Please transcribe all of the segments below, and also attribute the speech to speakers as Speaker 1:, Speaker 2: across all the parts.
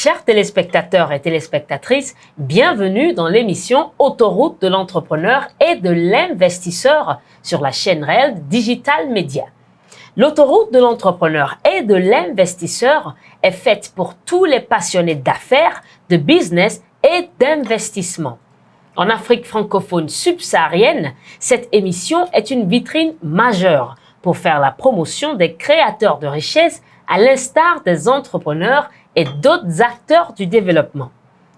Speaker 1: Chers téléspectateurs et téléspectatrices, bienvenue dans l'émission Autoroute de l'entrepreneur et de l'investisseur sur la chaîne réelle Digital Media. L'autoroute de l'entrepreneur et de l'investisseur est faite pour tous les passionnés d'affaires, de business et d'investissement. En Afrique francophone subsaharienne, cette émission est une vitrine majeure pour faire la promotion des créateurs de richesses à l'instar des entrepreneurs et d'autres acteurs du développement.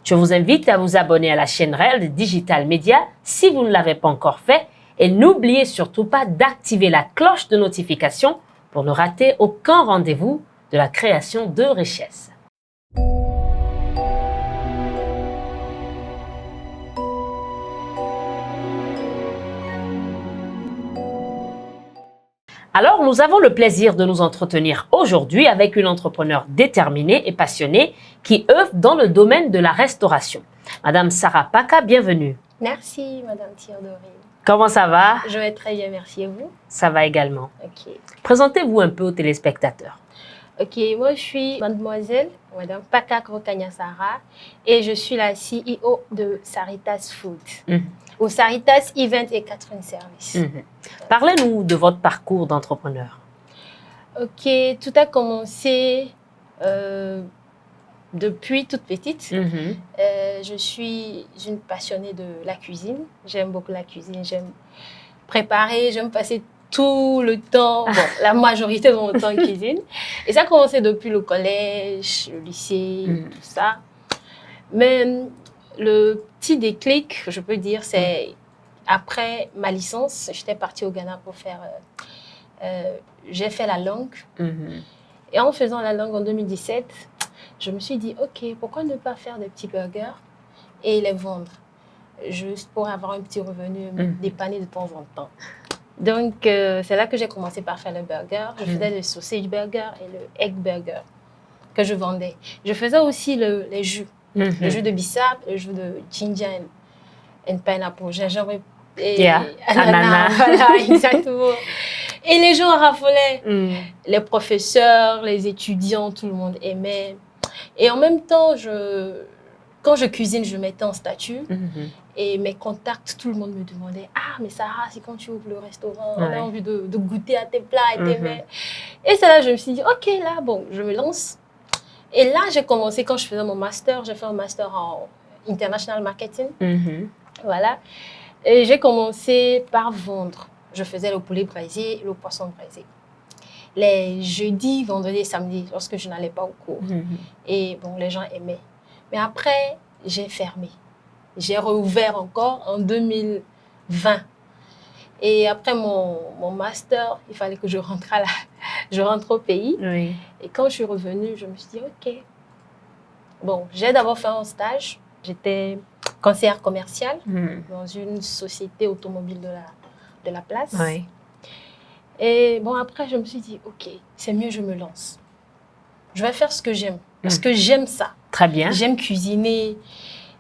Speaker 1: Je vous invite à vous abonner à la chaîne réelle de Digital Media si vous ne l'avez pas encore fait et n'oubliez surtout pas d'activer la cloche de notification pour ne rater aucun rendez-vous de la création de richesses. Alors, nous avons le plaisir de nous entretenir aujourd'hui avec une entrepreneure déterminée et passionnée qui œuvre dans le domaine de la restauration. Madame Sarah Paka, bienvenue.
Speaker 2: Merci, Madame Théodorine.
Speaker 1: Comment ça va?
Speaker 2: Je vais très bien, merci. Et vous?
Speaker 1: Ça va également.
Speaker 2: Ok.
Speaker 1: Présentez-vous un peu aux téléspectateurs.
Speaker 2: Ok, moi je suis Mademoiselle Madame Paka Krokanya Sarah et je suis la CEO de Saritas Food. Ou Saritas Event et Catering Service.
Speaker 1: Parlez-nous de votre parcours d'entrepreneur.
Speaker 2: Ok, tout a commencé depuis toute petite. Je suis une passionnée de la cuisine. J'aime beaucoup la cuisine. J'aime préparer, j'aime passer tout le temps, la majorité de mon temps en cuisine. Et ça a commencé depuis le collège, le lycée, tout ça. Mais le petit déclic, je peux dire, c'est après ma licence, j'étais partie au Ghana pour faire... j'ai fait la langue. Et en faisant la langue en 2017, je me suis dit, OK, pourquoi ne pas faire des petits burgers et les vendre? Juste pour avoir un petit revenu, me dépanner de temps en temps. Donc, c'est là que j'ai commencé par faire le burger. Je faisais le sausage burger et le egg burger que je vendais. Je faisais aussi les jus. Le jus de bissap, le jus de ginger and pineapple, gingembre et ananas. Voilà, exactement. Et les gens raffolaient. Les professeurs, les étudiants, tout le monde aimait. Et en même temps, quand je cuisine, je mettais en statut. Et mes contacts, tout le monde me demandait « Ah, mais Sarah, c'est quand tu ouvres le restaurant, on a envie de goûter à tes plats et tes mets. » Et c'est là que je me suis dit « Ok, là, bon, je me lance. » Et là, j'ai commencé, quand je faisais mon master, j'ai fait un master en International Marketing. Voilà. Et j'ai commencé par vendre. Je faisais le poulet braisé et le poisson braisé. Les jeudis, vendredis et samedis, lorsque je n'allais pas au cours. Et bon, les gens aimaient. Mais après, j'ai fermé. J'ai rouvert encore en 2020. Et après mon master, il fallait que je rentre au pays. Et quand je suis revenue, je me suis dit, OK. Bon, j'ai d'abord fait un stage. J'étais conseillère commerciale dans une société automobile de la place. Et bon, après, je me suis dit, OK, c'est mieux, je me lance. Je vais faire ce que j'aime. Parce que j'aime ça.
Speaker 1: Très bien.
Speaker 2: J'aime cuisiner.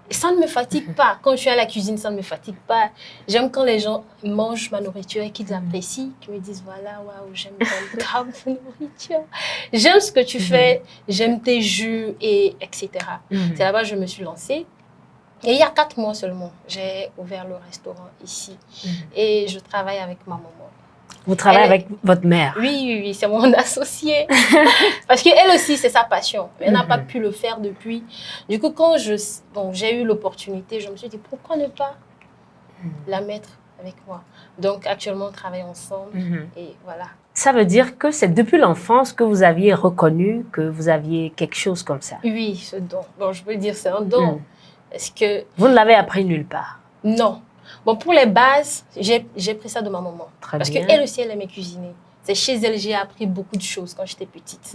Speaker 2: Ça ne me fatigue pas. Quand je suis à la cuisine, ça ne me fatigue pas. J'aime quand les gens mangent ma nourriture et qu'ils apprécient, qu'ils me disent, voilà, waouh, j'aime grave ta nourriture. J'aime ce que tu fais, j'aime tes jus, etc. C'est là-bas que je me suis lancée. Et il y a 4 mois seulement, j'ai ouvert le restaurant ici. Et je travaille avec ma maman.
Speaker 1: Vous travaillez avec votre mère?
Speaker 2: Oui, c'est mon associée. Parce qu'elle aussi, c'est sa passion. Elle n'a pas pu le faire depuis. Du coup, quand j'ai eu l'opportunité, je me suis dit, pourquoi ne pas la mettre avec moi? Donc, actuellement, on travaille ensemble et voilà.
Speaker 1: Ça veut dire que c'est depuis l'enfance que vous aviez reconnu que vous aviez quelque chose comme ça?
Speaker 2: Oui, ce don. Bon, je peux dire c'est un don. Est-ce que...
Speaker 1: Vous ne l'avez appris nulle part?
Speaker 2: Non. Bon, pour les bases, j'ai pris ça de ma maman.
Speaker 1: Très
Speaker 2: parce
Speaker 1: bien.
Speaker 2: qu'elle aussi, elle aimait cuisiner. C'est chez elle, j'ai appris beaucoup de choses quand j'étais petite.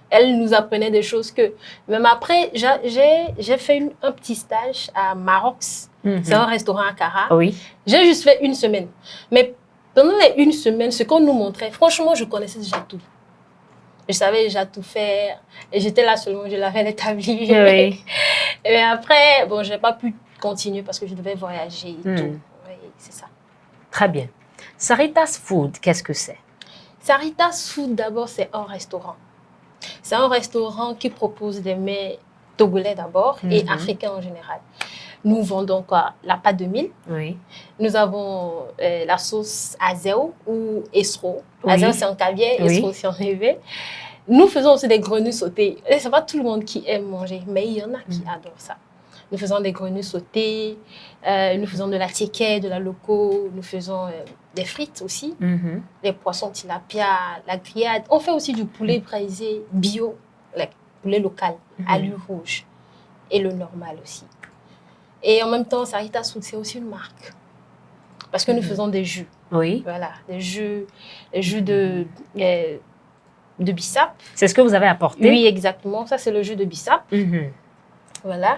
Speaker 2: Elle nous apprenait des choses que... Même après, j'ai fait un petit stage à Marox. C'est un restaurant à Cara.
Speaker 1: Oui.
Speaker 2: J'ai juste fait 1 semaine. Mais pendant les 1 semaine, ce qu'on nous montrait, franchement, je connaissais déjà tout. Je savais déjà tout faire. Et j'étais là seulement, je l'avais établi.
Speaker 1: Oui.
Speaker 2: Et après, bon, je n'ai pas pu continuer parce que je devais voyager et tout. Oui, c'est ça.
Speaker 1: Très bien. Saritas Food, qu'est-ce que c'est?
Speaker 2: Saritas Food, d'abord, c'est un restaurant. C'est un restaurant qui propose des mets togolais d'abord et africains en général. Nous vendons quoi? La pâte de mil.
Speaker 1: Oui.
Speaker 2: Nous avons la sauce azéo ou esro.
Speaker 1: Oui.
Speaker 2: Azéo, c'est en caviar,
Speaker 1: Oui.
Speaker 2: esro, c'est en évé. Nous faisons aussi des grenouilles sautées. Et c'est pas tout le monde qui aime manger, mais il y en a qui adorent ça. Nous faisons des grenouilles sautées, nous faisons de la tiéké, de la loco, nous faisons des frites aussi, les poissons tilapia, la grillade. On fait aussi du poulet braisé bio, le poulet local, à l'huile rouge, et le normal aussi. Et en même temps, Sarita Soude, c'est aussi une marque. Parce que nous faisons des jus.
Speaker 1: Oui.
Speaker 2: Voilà, des jus de bissap.
Speaker 1: C'est ce que vous avez apporté?
Speaker 2: Oui, exactement. Ça, c'est le jus de bissap. Voilà.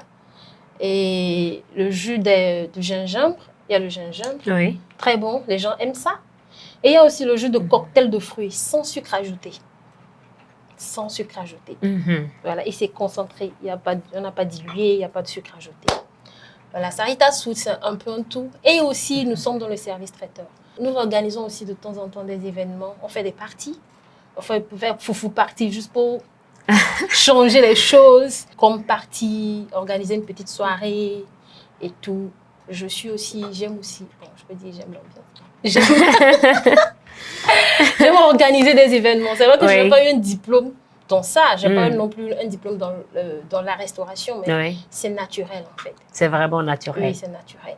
Speaker 2: Et le jus de gingembre. Il y a le gingembre.
Speaker 1: Oui.
Speaker 2: Très bon. Les gens aiment ça. Et il y a aussi le jus de cocktail de fruits sans sucre ajouté. Sans sucre ajouté. Voilà. Et c'est concentré. On n'a pas dilué. Il n'y a pas de sucre ajouté. Voilà, Sarita Soude, c'est un peu un tout. Et aussi, nous sommes dans le service traiteur. Nous organisons aussi de temps en temps des événements. On fait des parties. On fait foufou party juste pour changer les choses. Comme partie, organiser une petite soirée et tout. J'aime aussi, bon, je peux dire j'aime l'ambiance. J'aime organiser des événements. C'est vrai que je n'ai pas eu un diplôme dans ça. Je n'ai pas eu non plus un diplôme dans la restauration, mais c'est naturel en fait.
Speaker 1: C'est vraiment naturel.
Speaker 2: Oui, c'est naturel.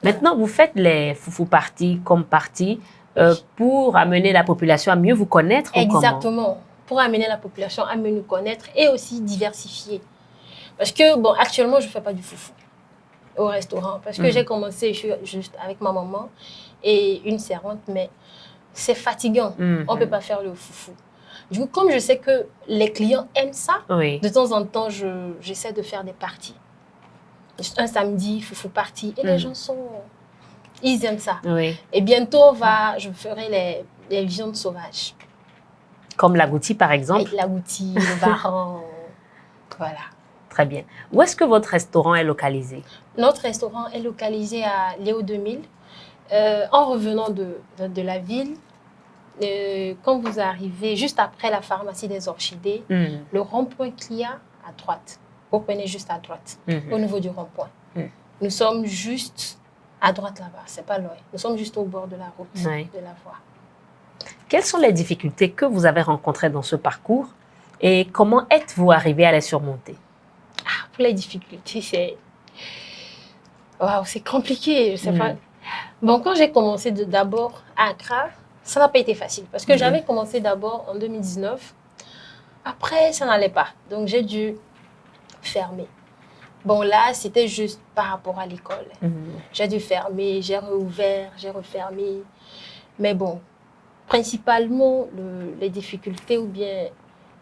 Speaker 1: Maintenant, vous faites les foufou parties comme partie pour amener la population à mieux vous connaître.
Speaker 2: Exactement. Pour amener la population à mieux nous connaître et aussi diversifier. Parce que, bon, actuellement, je ne fais pas du foufou au restaurant. Parce que j'ai commencé juste avec ma maman et une servante, mais c'est fatigant. On ne peut pas faire le foufou. Du coup, comme je sais que les clients aiment ça, de temps en temps, j'essaie de faire des parties. Un samedi, foufou party. Et les gens ils aiment ça. Et bientôt, je ferai les viandes sauvages.
Speaker 1: Comme l'agouti, par exemple.
Speaker 2: Avec l'agouti, le baran. Voilà.
Speaker 1: Très bien. Où est-ce que votre restaurant est localisé?
Speaker 2: Notre restaurant est localisé à Léo 2000. En revenant de la ville, quand vous arrivez juste après la pharmacie des Orchidées, le rond-point qu'il y a à droite, vous prenez juste à droite, au niveau du rond-point. Nous sommes juste à droite là-bas, c'est pas loin. Nous sommes juste au bord de la route, de la voie.
Speaker 1: Quelles sont les difficultés que vous avez rencontrées dans ce parcours et comment êtes-vous arrivé à les surmonter?
Speaker 2: Pour les difficultés, c'est compliqué, je sais pas. Bon, quand j'ai commencé d'abord à Accra, ça n'a pas été facile parce que j'avais commencé d'abord en 2019. Après, ça n'allait pas. Donc, j'ai dû fermer. Bon, là, c'était juste par rapport à l'école. J'ai dû fermer, j'ai réouvert, j'ai refermé. Mais bon, principalement, les difficultés ou bien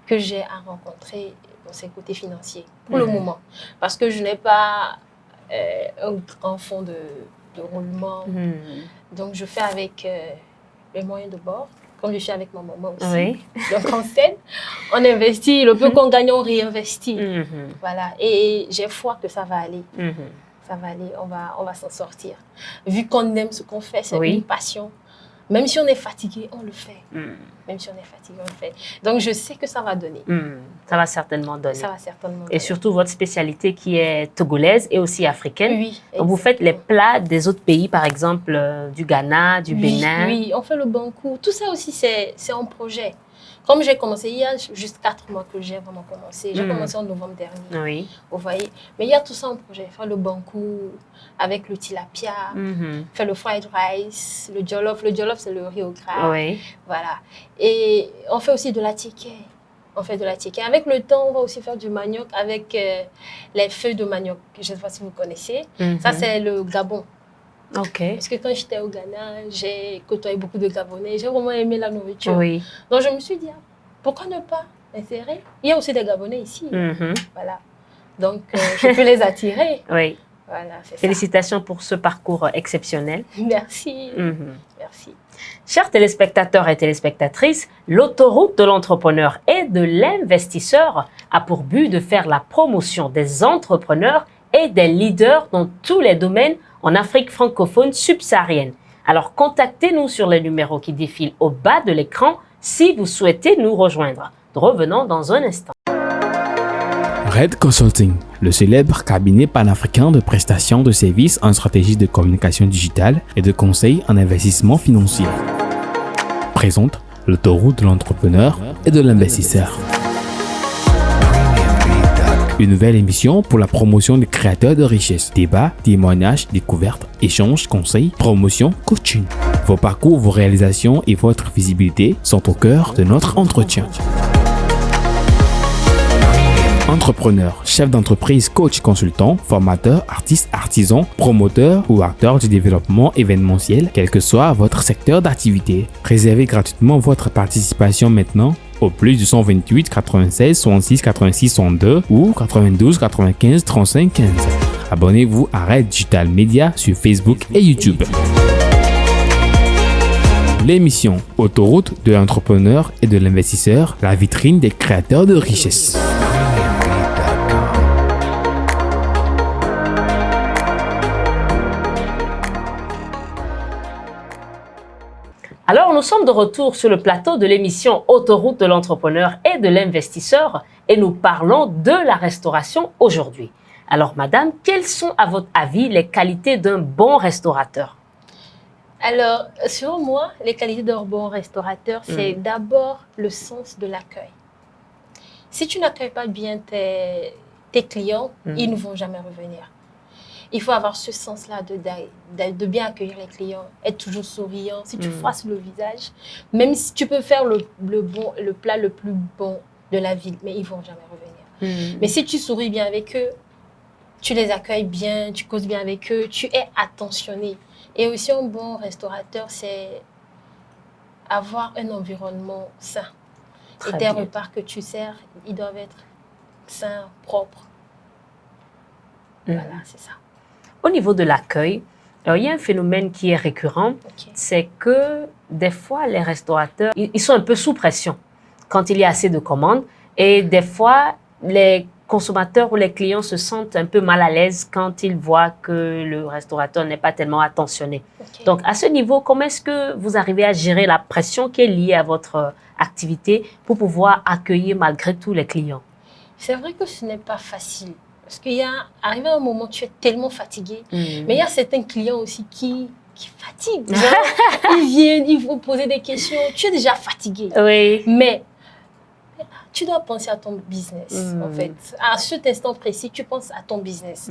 Speaker 2: que j'ai à rencontrer, c'est le côté financier pour le moment. Parce que je n'ai pas un grand fonds de roulement. Donc, je fais avec les moyens de bord, comme je suis avec ma maman aussi. Donc, on s'aide, on investit, le peu qu'on gagne, on réinvestit. Voilà. Et j'ai foi que ça va aller. Ça va aller, on va s'en sortir. Vu qu'on aime ce qu'on fait, c'est une passion. Même si on est fatigué, on le fait. Même si on est fatigué, on le fait. Donc, je sais que ça va donner.
Speaker 1: Ça va certainement donner.
Speaker 2: Ça va certainement donner.
Speaker 1: Et surtout, votre spécialité qui est togolaise et aussi africaine.
Speaker 2: Oui,
Speaker 1: donc, vous faites les plats des autres pays, par exemple, du Ghana, du Bénin.
Speaker 2: Oui, on fait le bankou. Tout ça aussi, c'est un projet. Comme j'ai commencé, il y a juste 4 mois que j'ai vraiment commencé. J'ai commencé en novembre dernier. Vous voyez. Mais il y a tout ça en projet. Faire le bankou avec le tilapia, faire le fried rice, le jollof. Le jollof, c'est le riz au gras. Voilà. Et on fait aussi de la tiéké. On fait de la tiéké. Avec le temps, on va aussi faire du manioc avec les feuilles de manioc. Je ne sais pas si vous connaissez. Ça, c'est le Gabon. Parce que quand j'étais au Ghana, j'ai côtoyé beaucoup de Gabonais. J'ai vraiment aimé la nourriture. Donc, je me suis dit, pourquoi ne pas insérer? Il y a aussi des Gabonais ici. Voilà. Donc, je peux les attirer. Voilà,
Speaker 1: félicitations pour ce parcours exceptionnel.
Speaker 2: Merci. Merci.
Speaker 1: Chers téléspectateurs et téléspectatrices, l'autoroute de l'entrepreneur et de l'investisseur a pour but de faire la promotion des entrepreneurs et des leaders dans tous les domaines en Afrique francophone subsaharienne. Alors, contactez-nous sur les numéros qui défilent au bas de l'écran si vous souhaitez nous rejoindre. Revenons dans un instant.
Speaker 3: Red Consulting, le célèbre cabinet panafricain de prestation de services en stratégie de communication digitale et de conseil en investissement financier, présente l'autoroute de l'entrepreneur et de l'investisseur. Une nouvelle émission pour la promotion des créateurs de richesse. Débats, témoignages, découvertes, échanges, conseils, promotion, coaching. Vos parcours, vos réalisations et votre visibilité sont au cœur de notre entretien. Entrepreneur, chef d'entreprise, coach, consultant, formateur, artiste, artisan, promoteur ou acteur du développement événementiel, quel que soit votre secteur d'activité. Réservez gratuitement votre participation maintenant au plus du 128 96 66 86 62 ou 92 95 35 15. Abonnez-vous à Red Digital Media sur Facebook et YouTube. L'émission Autoroute de l'entrepreneur et de l'investisseur, la vitrine des créateurs de richesse.
Speaker 1: Alors, nous sommes de retour sur le plateau de l'émission Autoroute de l'entrepreneur et de l'investisseur et nous parlons de la restauration aujourd'hui. Alors, madame, quelles sont à votre avis les qualités d'un bon restaurateur?
Speaker 2: Alors, selon moi, les qualités d'un bon restaurateur, c'est d'abord le sens de l'accueil. Si tu n'accueilles pas bien tes clients, ils ne vont jamais revenir. Il faut avoir ce sens-là de bien accueillir les clients, être toujours souriant. Si tu froisses le visage, même si tu peux faire le plat le plus bon de la ville, mais ils ne vont jamais revenir. Mais si tu souris bien avec eux, tu les accueilles bien, tu causes bien avec eux, tu es attentionné. Et aussi un bon restaurateur, c'est avoir un environnement sain. Et tes repas que tu sers, ils doivent être sains, propres. Voilà, c'est ça.
Speaker 1: Au niveau de l'accueil, il y a un phénomène qui est récurrent, c'est que des fois, les restaurateurs, ils sont un peu sous pression quand il y a assez de commandes et des fois, les consommateurs ou les clients se sentent un peu mal à l'aise quand ils voient que le restaurateur n'est pas tellement attentionné. Donc, à ce niveau, comment est-ce que vous arrivez à gérer la pression qui est liée à votre activité pour pouvoir accueillir malgré tout les clients?
Speaker 2: C'est vrai que ce n'est pas facile. Parce qu'il y a arrivé un moment où tu es tellement fatigué. Mais il y a certains clients aussi qui fatiguent. Genre, ils viennent, ils vont poser des questions. Tu es déjà fatigué.
Speaker 1: Oui.
Speaker 2: Mais tu dois penser à ton business, en fait. À cet instant précis, tu penses à ton business.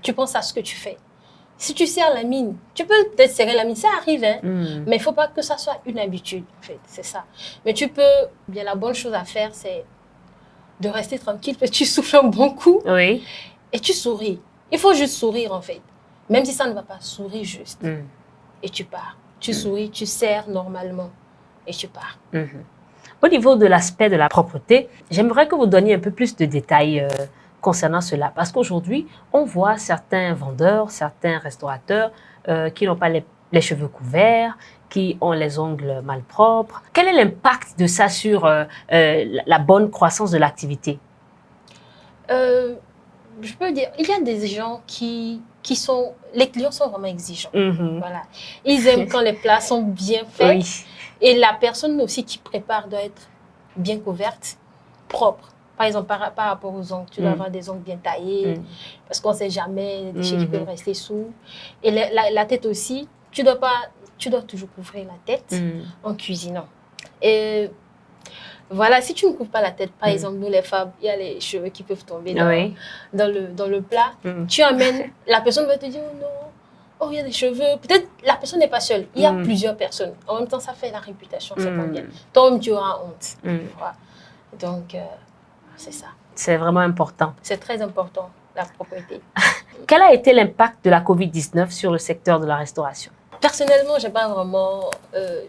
Speaker 2: Tu penses à ce que tu fais. Si tu serres la mine, tu peux peut-être serrer la mine, ça arrive, hein. Mais il ne faut pas que ça soit une habitude, en fait. C'est ça. Mais tu peux, bien la bonne chose à faire, c'est de rester tranquille, parce que tu souffles un bon coup et tu souris. Il faut juste sourire, en fait. Même si ça ne va pas, sourire juste. Et tu pars. Tu souris, tu serres normalement et tu pars.
Speaker 1: Au niveau de l'aspect de la propreté, j'aimerais que vous donniez un peu plus de détails concernant cela. Parce qu'aujourd'hui, on voit certains vendeurs, certains restaurateurs qui n'ont pas les cheveux couverts, qui ont les ongles malpropres. Quel est l'impact de ça sur la bonne croissance de l'activité?
Speaker 2: Je peux dire, il y a des gens qui sont... Les clients sont vraiment exigeants. Voilà. Ils aiment quand les plats sont bien faits. Et la personne aussi qui prépare doit être bien couverte, propre. Par exemple, par rapport aux ongles, tu dois avoir des ongles bien taillés, parce qu'on ne sait jamais, les déchets qui peuvent rester sous. Et la tête aussi, tu dois toujours couvrir la tête en cuisinant. Et voilà, si tu ne couvres pas la tête, par exemple, nous les femmes, il y a les cheveux qui peuvent tomber dans le plat. Tu amènes, la personne va te dire, oh non, oh, il y a des cheveux. Peut-être la personne n'est pas seule. Il y a plusieurs personnes. En même temps, ça fait la réputation, c'est pas bien. Toi-même, tu auras honte. Voilà. Donc, c'est ça.
Speaker 1: C'est vraiment important.
Speaker 2: C'est très important, la propreté.
Speaker 1: Quel a été l'impact de la COVID-19 sur le secteur de la restauration?
Speaker 2: Personnellement, je n'ai pas vraiment...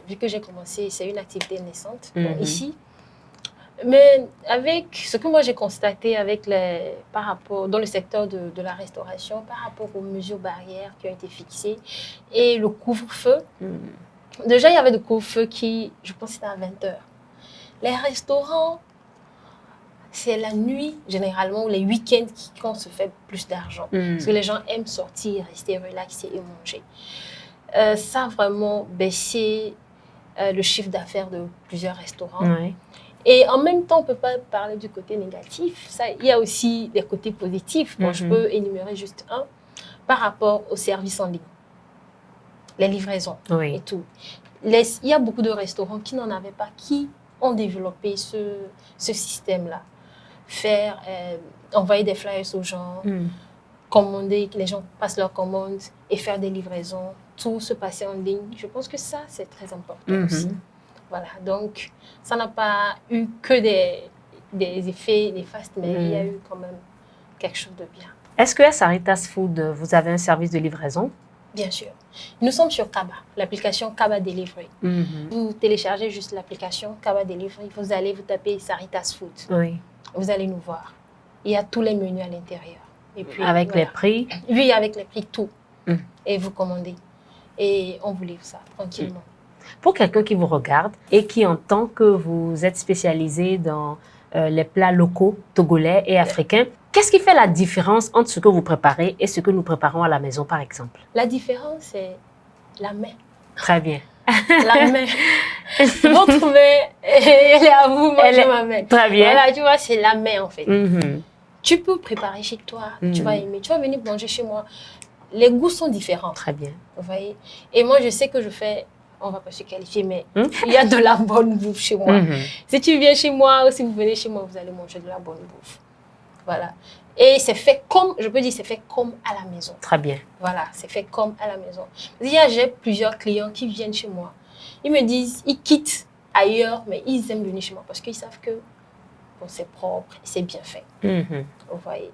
Speaker 2: vu que j'ai commencé, c'est une activité naissante ici. Mais avec ce que moi j'ai constaté par rapport, dans le secteur de la restauration, par rapport aux mesures barrières qui ont été fixées et le couvre-feu, déjà il y avait le couvre-feu qui, je pense, c'était à 20h. Les restaurants, c'est la nuit, généralement, ou les week-ends qu'on se fait plus d'argent. Parce que les gens aiment sortir, rester relaxés et manger. Ça a vraiment baissé le chiffre d'affaires de plusieurs restaurants. Et en même temps, on ne peut pas parler du côté négatif. Ça, il y a aussi des côtés positifs. Bon, je peux énumérer juste un par rapport aux services en ligne, les livraisons et tout. Il y a beaucoup de restaurants qui n'en avaient pas, qui ont développé ce système-là. Envoyer des flyers aux gens, commander, que les gens passent leurs commandes et faire des livraisons, tout se passer en ligne. Je pense que ça, c'est très important aussi. Voilà, donc ça n'a pas eu que des effets néfastes, mais il y a eu quand même quelque chose de bien.
Speaker 1: Est-ce que à Saritas Food, vous avez un service de livraison?
Speaker 2: Bien sûr. Nous sommes sur Kaba, l'application Kaba Delivery. Vous téléchargez juste l'application Kaba Delivery, vous allez vous taper Saritas Food.
Speaker 1: Oui.
Speaker 2: Vous allez nous voir. Il y a tous les menus à l'intérieur. Et puis,
Speaker 1: avec les prix?
Speaker 2: Oui, avec les prix, tout. Et vous commandez. Et on vous livre ça tranquillement.
Speaker 1: Pour quelqu'un qui vous regarde et qui entend que vous êtes spécialisé dans les plats locaux, togolais et africains, qu'est-ce qui fait la différence entre ce que vous préparez et ce que nous préparons à la maison, par exemple?
Speaker 2: La différence, c'est la main.
Speaker 1: Très bien.
Speaker 2: La main. Votre main, elle est à vous, moi j'ai ma main.
Speaker 1: Très bien.
Speaker 2: Voilà, tu vois, c'est la main en fait. Tu peux préparer chez toi, tu vas aimer, tu vas venir manger chez moi. Les goûts sont différents.
Speaker 1: Très bien.
Speaker 2: Vous voyez? Et moi, je sais que je fais, on ne va pas se qualifier, mais il y a de la bonne bouffe chez moi. Si tu viens chez moi ou si vous venez chez moi, vous allez manger de la bonne bouffe. Voilà. Et c'est fait comme, je peux dire, c'est fait comme à la maison.
Speaker 1: Très bien.
Speaker 2: Voilà, c'est fait comme à la maison. J'ai plusieurs clients qui viennent chez moi. Ils me disent, ils quittent ailleurs, mais ils aiment venir chez moi parce qu'ils savent que bon, c'est propre, c'est bien fait. Vous voyez.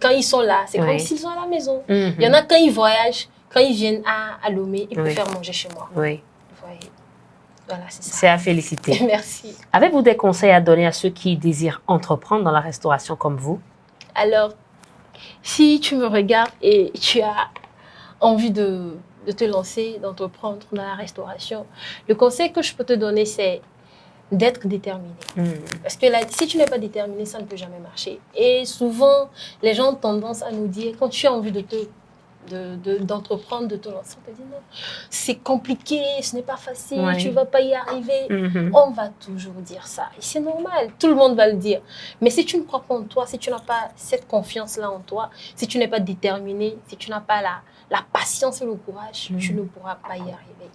Speaker 2: Quand ils sont là, c'est comme s'ils sont à la maison. Il y en a quand ils voyagent, quand ils viennent à Lomé, ils préfèrent manger chez moi.
Speaker 1: Oui.
Speaker 2: Vous voyez. Voilà, c'est ça.
Speaker 1: C'est à féliciter.
Speaker 2: Merci.
Speaker 1: Avez-vous des conseils à donner à ceux qui désirent entreprendre dans la restauration comme vous?
Speaker 2: Alors, si tu me regardes et tu as envie de te lancer, d'entreprendre dans la restauration, le conseil que je peux te donner, c'est d'être déterminé. Parce que là, si tu n'es pas déterminé, ça ne peut jamais marcher. Et souvent, les gens ont tendance à nous dire, quand tu as envie d'entreprendre, de te lancer, on te dit non, c'est compliqué, ce n'est pas facile, tu ne vas pas y arriver. On va toujours dire ça. Et c'est normal, tout le monde va le dire. Mais si tu ne crois pas en toi, si tu n'as pas cette confiance-là en toi, si tu n'es pas déterminé, si tu n'as pas la patience et le courage, tu ne pourras pas y arriver.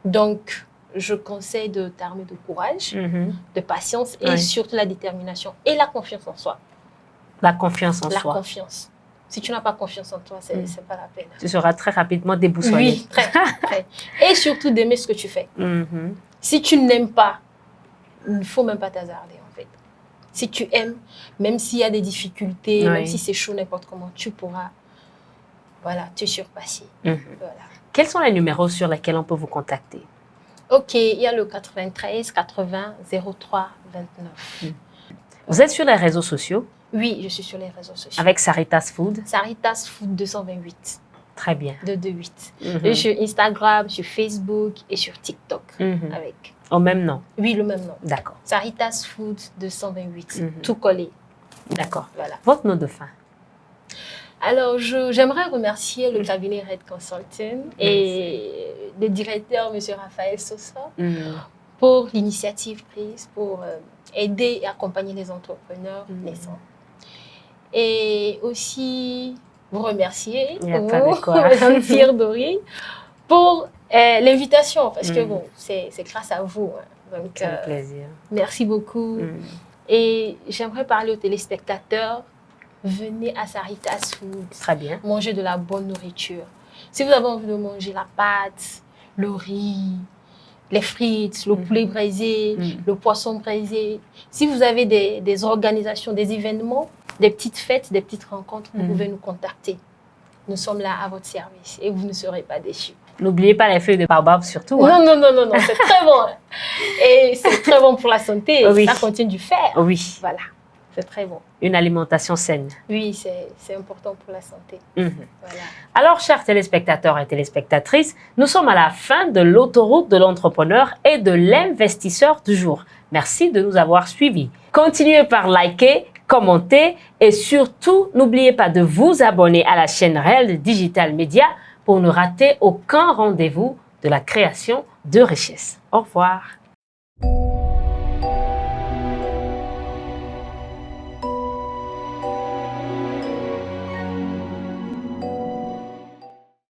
Speaker 2: Donc, je conseille de t'armer de courage, de patience et surtout la détermination et la confiance en soi.
Speaker 1: La confiance en soi.
Speaker 2: La confiance. Si tu n'as pas confiance en toi, c'est pas la peine.
Speaker 1: Tu seras très rapidement déboussolé.
Speaker 2: Oui, très. Et surtout d'aimer ce que tu fais. Si tu n'aimes pas, il ne faut même pas t'hasarder en fait. Si tu aimes, même s'il y a des difficultés, même si c'est chaud, n'importe comment, tu pourras te surpasser. Voilà.
Speaker 1: Quels sont les numéros sur lesquels on peut vous contacter?
Speaker 2: Ok, il y a le 93 80 03 29.
Speaker 1: Vous êtes sur les réseaux sociaux?
Speaker 2: Oui, je suis sur les réseaux sociaux.
Speaker 1: Avec Saritas Food?
Speaker 2: Saritas Food 228.
Speaker 1: Très bien.
Speaker 2: 228. Je suis sur Instagram, sur Facebook et sur TikTok. Avec.
Speaker 1: Au même nom?
Speaker 2: Oui, le même nom.
Speaker 1: D'accord.
Speaker 2: Saritas Food 228. Tout collé.
Speaker 1: D'accord.
Speaker 2: Voilà.
Speaker 1: Votre nom de fin?
Speaker 2: Alors, j'aimerais remercier le cabinet Red Consulting et le directeur, M. Raphaël Sosa, pour l'initiative prise pour aider et accompagner les entrepreneurs naissants. Et aussi vous remercier, Madame Pierre Dory, pour l'invitation, parce que bon, c'est grâce à vous. Donc,
Speaker 1: c'est un plaisir.
Speaker 2: Merci beaucoup. Et j'aimerais parler aux téléspectateurs. Venez à Saritas Food.
Speaker 1: Très bien.
Speaker 2: Manger de la bonne nourriture. Si vous avez envie de manger la pâte, le riz, les frites, le poulet braisé, le poisson braisé, si vous avez des organisations, des événements, des petites fêtes, des petites rencontres, vous pouvez nous contacter. Nous sommes là à votre service et vous ne serez pas déçus.
Speaker 1: N'oubliez pas les feuilles de baobab surtout.
Speaker 2: Non, c'est très bon. Et c'est très bon pour la santé. Ça contient du fer.
Speaker 1: Oui.
Speaker 2: Voilà. C'est très bon.
Speaker 1: Une alimentation saine.
Speaker 2: Oui, c'est important pour la santé. Voilà.
Speaker 1: Alors, chers téléspectateurs et téléspectatrices, nous sommes à la fin de l'autoroute de l'entrepreneur et de l'investisseur du jour. Merci de nous avoir suivis. Continuez par liker, commenter et surtout, n'oubliez pas de vous abonner à la chaîne Réel Digital Média pour ne rater aucun rendez-vous de la création de richesse. Au revoir.